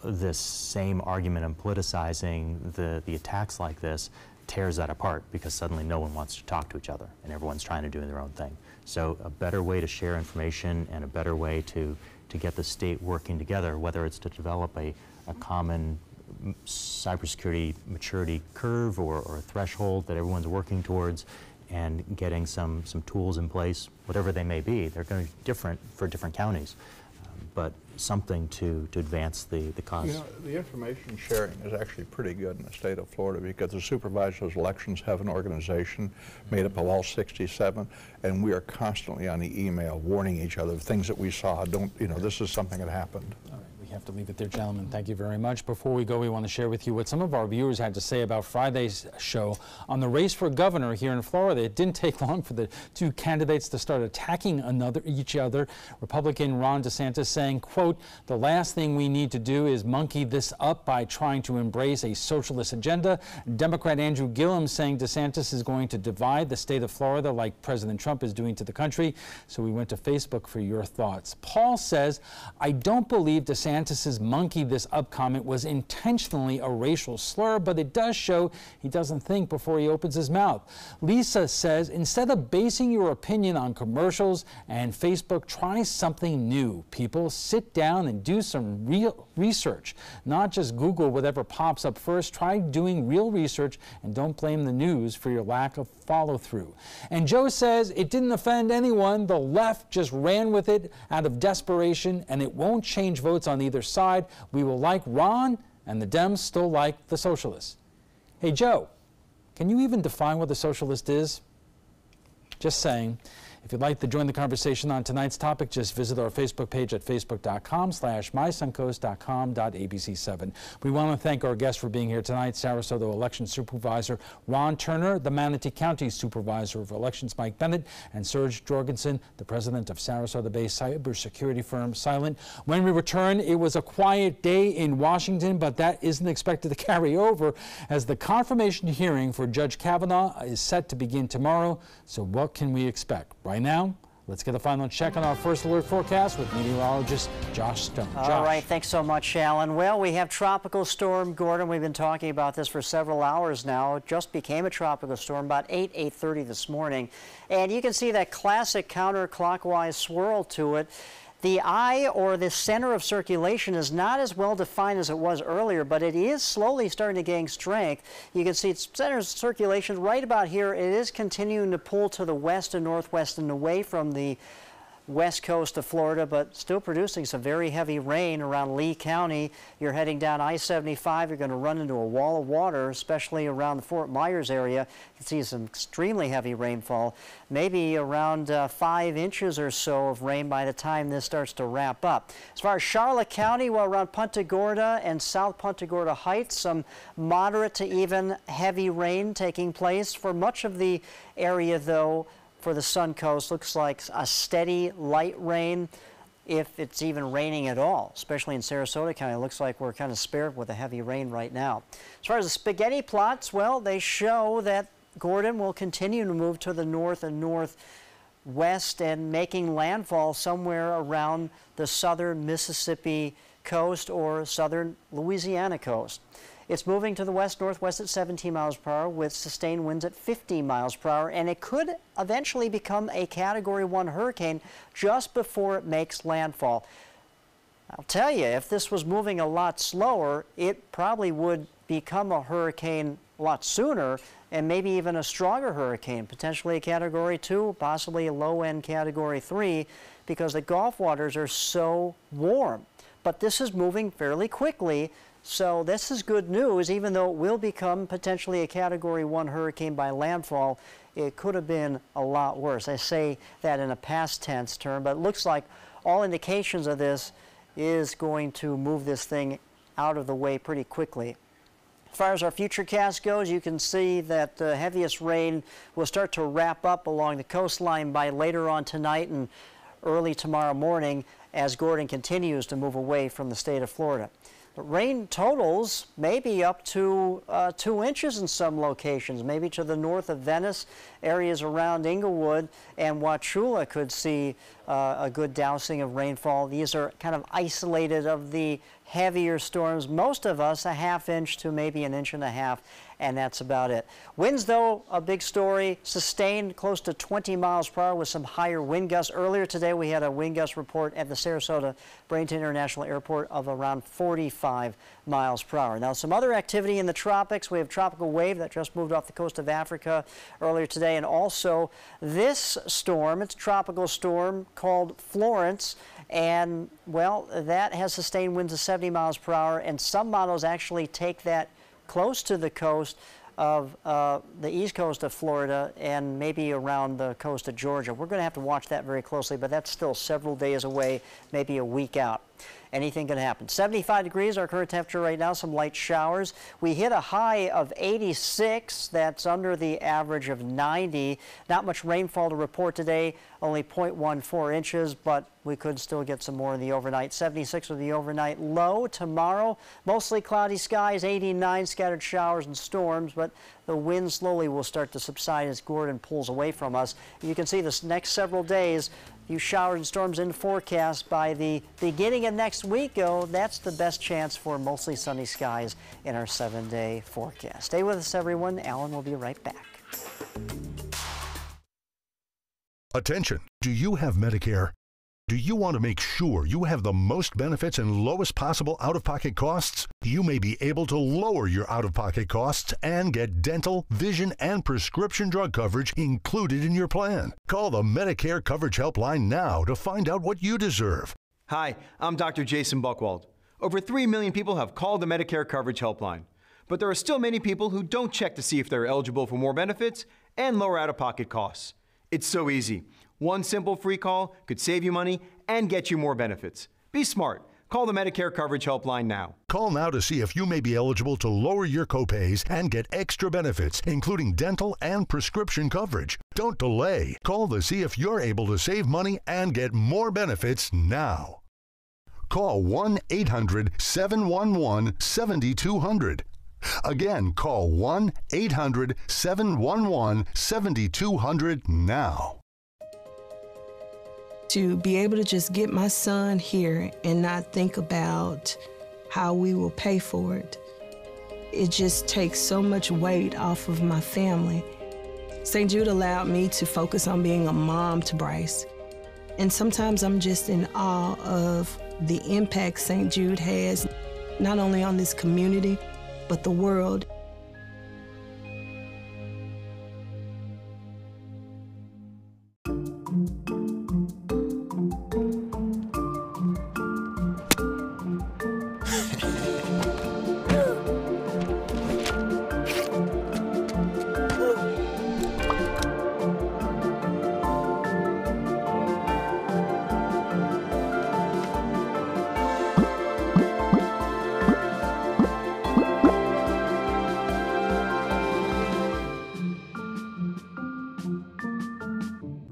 this same argument on politicizing the attacks like this tears that apart, because suddenly no one wants to talk to each other and everyone's trying to do their own thing. So a better way to share information and a better way to get the state working together, whether it's to develop a common cybersecurity maturity curve or a threshold that everyone's working towards, and getting some tools in place, whatever they may be. They're going to be different for different counties, but something to advance the cause. The information sharing is actually pretty good in the state of Florida, because the supervisors of elections have an organization made up of all 67, and we are constantly on the email warning each other of things that we saw. This is something that happened. All right, we have to leave it there, gentlemen. Thank you very much. Before we go, we want to share with you what some of our viewers had to say about Friday's show on the race for governor here in Florida. It didn't take long for the two candidates to start attacking each other. Republican Ron DeSantis saying, quote, "The last thing we need to do is monkey this up by trying to embrace a socialist agenda." Democrat Andrew Gillum saying DeSantis is going to divide the state of Florida like President Trump is doing to the country. So we went to Facebook for your thoughts. Paul says, "I don't believe DeSantis's monkey this up comment was intentionally a racial slur, but it does show he doesn't think before he opens his mouth." Lisa says, "Instead of basing your opinion on commercials and Facebook, try something new. People, sit down and do some real research, not just Google whatever pops up first. Try doing real research and don't blame the news for your lack of follow-through." And Joe says, "It didn't offend anyone. The left just ran with it out of desperation, and it won't change votes on either side. We will like Ron, and the Dems still like the socialists." Hey, Joe, can you even define what the socialist is? Just saying. If you'd like to join the conversation on tonight's topic, just visit our Facebook page at facebook.com/mysuncoast.com.abc7. We want to thank our guests for being here tonight: Sarasota Election Supervisor Ron Turner, the Manatee County Supervisor of Elections Mike Bennett, and Serge Jorgensen, the president of Sarasota-based cybersecurity firm Silent. When we return, it was a quiet day in Washington, but that isn't expected to carry over, as the confirmation hearing for Judge Kavanaugh is set to begin tomorrow. So what can we expect? Right now, let's get a final check on our first alert forecast with meteorologist Josh Stone. All right, thanks so much, Alan. Well, we have Tropical Storm Gordon. We've been talking about this for several hours now. It just became a tropical storm about 8:30 this morning. And you can see that classic counterclockwise swirl to it. The eye, or the center of circulation, is not as well defined as it was earlier, but it is slowly starting to gain strength. You can see its center of circulation right about here. It is continuing to pull to the west and northwest and away from the west coast of Florida, but still producing some very heavy rain around Lee County. You're heading down I-75. You're going to run into a wall of water, especially around the Fort Myers area. You can see some extremely heavy rainfall, maybe around 5 inches or so of rain by the time this starts to wrap up. As far as Charlotte County, well, around Punta Gorda and South Punta Gorda Heights, some moderate to even heavy rain taking place. For much of the area, though, for the Sun Coast, looks like a steady light rain, if it's even raining at all, especially in Sarasota County. It looks like we're kind of spared with a heavy rain right now. As far as the spaghetti plots, well, they show that Gordon will continue to move to the north and northwest and making landfall somewhere around the southern Mississippi coast or southern Louisiana coast. It's moving to the west-northwest at 17 miles per hour with sustained winds at 50 miles per hour, and it could eventually become a Category 1 hurricane just before it makes landfall. I'll tell you, if this was moving a lot slower, it probably would become a hurricane a lot sooner, and maybe even a stronger hurricane, potentially a Category 2, possibly a low-end Category 3, because the Gulf waters are so warm. But this is moving fairly quickly, so this is good news. Even though it will become potentially a Category 1 hurricane by landfall, it could have been a lot worse. I say that in a past tense term, but it looks like all indications of this is going to move this thing out of the way pretty quickly. As far as our futurecast goes, you can see that the heaviest rain will start to wrap up along the coastline by later on tonight and early tomorrow morning as Gordon continues to move away from the state of Florida. But rain totals may be up to 2 inches in some locations, maybe to the north of Venice, areas around Inglewood and Wauchula could see a good dousing of rainfall. These are kind of isolated of the heavier storms. Most of us a ½ inch to maybe 1.5 inches, and that's about it. Winds, though, a big story, sustained close to 20 miles per hour with some higher wind gusts. Earlier today, we had a wind gust report at the Sarasota Bradenton International Airport of around 45 miles per hour. Now, some other activity in the tropics. We have tropical wave that just moved off the coast of Africa earlier today, and also this storm, it's a tropical storm called Florence, and, well, that has sustained winds of 70 miles per hour, and some models actually take that close to the coast of the east coast of Florida and maybe around the coast of Georgia. We're going to have to watch that very closely, but that's still several days away, maybe a week out. Anything can happen. 75 degrees, our current temperature right now, some light showers. We hit a high of 86. That's under the average of 90. Not much rainfall to report today, only 0.14 inches, but we could still get some more in the overnight. 76 with the overnight low. Tomorrow, mostly cloudy skies, 89, scattered showers and storms, but the wind slowly will start to subside as Gordon pulls away from us. You can see this next several days, few showers and storms in forecast. By the beginning of next week, that's the best chance for mostly sunny skies in our 7-day forecast. Stay with us, everyone. Alan will be right back. Attention, do you have Medicare? Do you want to make sure you have the most benefits and lowest possible out-of-pocket costs? You may be able to lower your out-of-pocket costs and get dental, vision, and prescription drug coverage included in your plan. Call the Medicare Coverage Helpline now to find out what you deserve. Hi, I'm Dr. Jason Buchwald. Over 3 million people have called the Medicare Coverage Helpline, but there are still many people who don't check to see if they're eligible for more benefits and lower out-of-pocket costs. It's so easy. One simple free call could save you money and get you more benefits. Be smart. Call the Medicare Coverage Helpline now. Call now to see if you may be eligible to lower your copays and get extra benefits, including dental and prescription coverage. Don't delay. Call to see if you're able to save money and get more benefits now. Call 1-800-711-7200. Again, call 1-800-711-7200 now. To be able to just get my son here and not think about how we will pay for it, it just takes so much weight off of my family. St. Jude allowed me to focus on being a mom to Bryce. And sometimes I'm just in awe of the impact St. Jude has, not only on this community, but the world.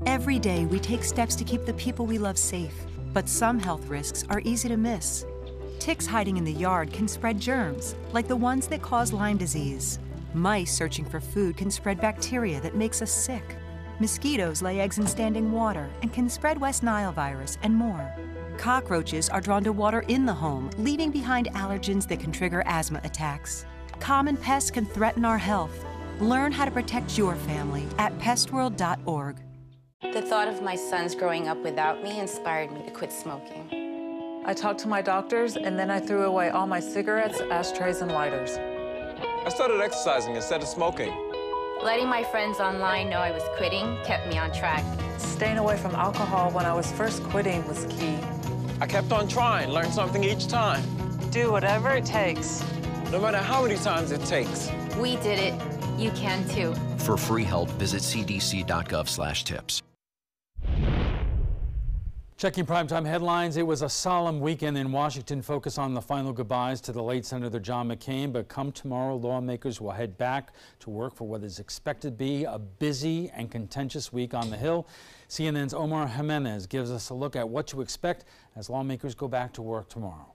Every day, we take steps to keep the people we love safe, but some health risks are easy to miss. Ticks hiding in the yard can spread germs, like the ones that cause Lyme disease. Mice searching for food can spread bacteria that makes us sick. Mosquitoes lay eggs in standing water and can spread West Nile virus and more. Cockroaches are drawn to water in the home, leaving behind allergens that can trigger asthma attacks. Common pests can threaten our health. Learn how to protect your family at pestworld.org. The thought of my sons growing up without me inspired me to quit smoking. I talked to my doctors, and then I threw away all my cigarettes, ashtrays, and lighters. I started exercising instead of smoking. Letting my friends online know I was quitting kept me on track. Staying away from alcohol when I was first quitting was key. I kept on trying, learned something each time. Do whatever it takes. No matter how many times it takes. We did it. You can too. For free help, visit cdc.gov/tips. Checking primetime headlines, it was a solemn weekend in Washington. Focus on the final goodbyes to the late Senator John McCain. But come tomorrow, lawmakers will head back to work for what is expected to be a busy and contentious week on the Hill. CNN's Omar Jimenez gives us a look at what to expect as lawmakers go back to work tomorrow.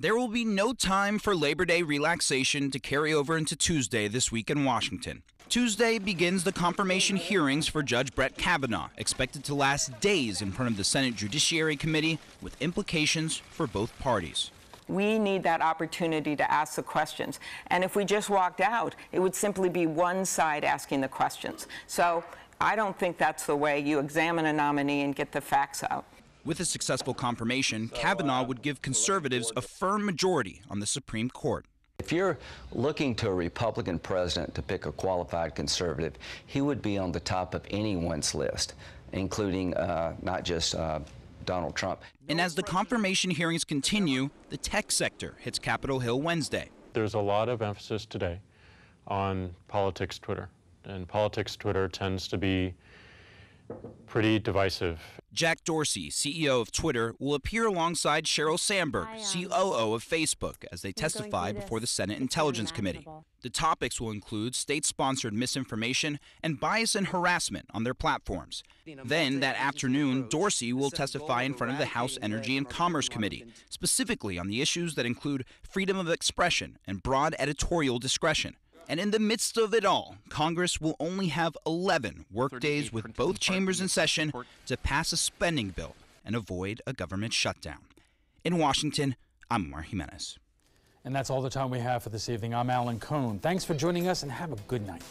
There will be no time for Labor Day relaxation to carry over into Tuesday this week in Washington. Tuesday begins the confirmation hearings for Judge Brett Kavanaugh, expected to last days in front of the Senate Judiciary Committee, with implications for both parties. We need that opportunity to ask the questions. And if we just walked out, it would simply be one side asking the questions. So I don't think that's the way you examine a nominee and get the facts out. With a successful confirmation, Kavanaugh would give conservatives a firm majority on the Supreme Court. If you're looking to a Republican president to pick a qualified conservative, he would be on the top of anyone's list, including not just Donald Trump. And as the confirmation hearings continue, the tech sector hits Capitol Hill Wednesday. There's a lot of emphasis today on politics Twitter, and politics Twitter tends to be pretty divisive. Jack Dorsey, CEO of Twitter, will appear alongside Sheryl Sandberg, COO of Facebook, as they testify before the Senate Intelligence Committee. The topics will include state-sponsored misinformation and bias and harassment on their platforms. Then, that afternoon, Dorsey will testify in front of the House Energy and Commerce Committee, specifically on the issues that include freedom of expression and broad editorial discretion. And in the midst of it all, Congress will only have 11 workdays with both chambers in session to pass a spending bill and avoid a government shutdown. In Washington, I'm Omar Jimenez. And that's all the time we have for this evening. I'm Alan Cohn. Thanks for joining us and have a good night.